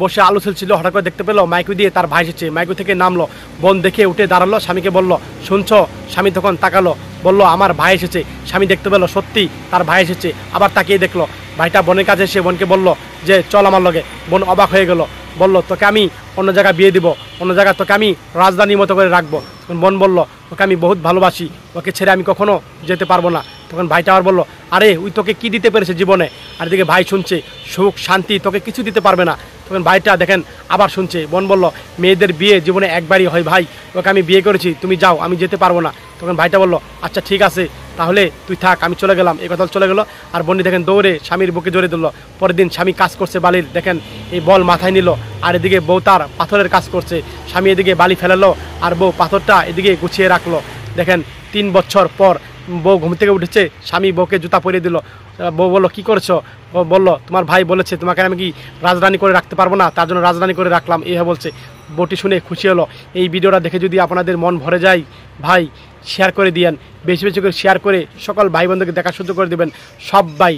বসে আলু ছিল, হঠাৎ করে দেখতে পেলো মাইকু দিয়ে তার ভাই এসেছে। মাইকু থেকে নামলো, বোন দেখে উঠে দাঁড়ালো, স্বামীকে বলল শুনছো? স্বামী তখন তাকালো, বলল আমার ভাই এসেছে। স্বামী দেখতে পেলো সত্যি তার ভাই এসেছে, আবার তাকিয়ে দেখলো ভাইটা বোনের কাছে এসে বোনকে বলল যে চল আমার লগে। বোন অবাক হয়ে গেল, বলল তোকে আমি অন্য জায়গায় বিয়ে দিব, অন্য জায়গায় তোকে আমি রাজধানীর মতো করে রাখবো। তখন বোন বলল ওকে আমি বহুত ভালোবাসি, ওকে ছেড়ে আমি কখনো যেতে পারবো না। তখন ভাইটা আবার বললো আরে ওই তোকে কি দিতে পেরেছে জীবনে? আর এদিকে ভাই শুনছে সুখ শান্তি তোকে কিছু দিতে পারবে না। তখন ভাইটা দেখেন আবার শুনছে। বোন বলল মেয়েদের বিয়ে জীবনে একবারই হয় ভাই, ওকে আমি বিয়ে করেছি, তুমি যাও, আমি যেতে পারবো না। তখন ভাইটা বলল আচ্ছা ঠিক আছে তাহলে তুই থাক, আমি চলে গেলাম। এই কথা চলে গেল। আর বোনটি দেখেন দৌড়ে স্বামীর বুকে জড়িয়ে দিল। পরের দিন স্বামী কাজ করছে বালির, দেখেন এই বল মাথায় নিল, আর এদিকে বউ তার পাথরের কাজ করছে। স্বামী এদিকে বালি ফেলালো আর বউ পাথরটা এদিকে গুছিয়ে রাখলো। দেখেন 3 বছর পর বউ ঘুম থেকে উঠেছে, স্বামী বউকে জুতা পরিয়ে দিল। বউ বললো কি করছো? ও বলল তোমার ভাই বলেছে তোমাকে আমি কি রাজধানী করে রাখতে পারবো না, তার জন্য রাজধানী করে রাখলাম, এইভাবে বলছে। বউটি শুনে খুশি হলো। এই ভিডিওটা দেখে যদি আপনাদের মন ভরে যায় ভাই শেয়ার করে দিয়েন, বেশি বেশি করে শেয়ার করে সকল ভাই বন্ধুকে দেখা সুযোগ করে দিবেন। সবাই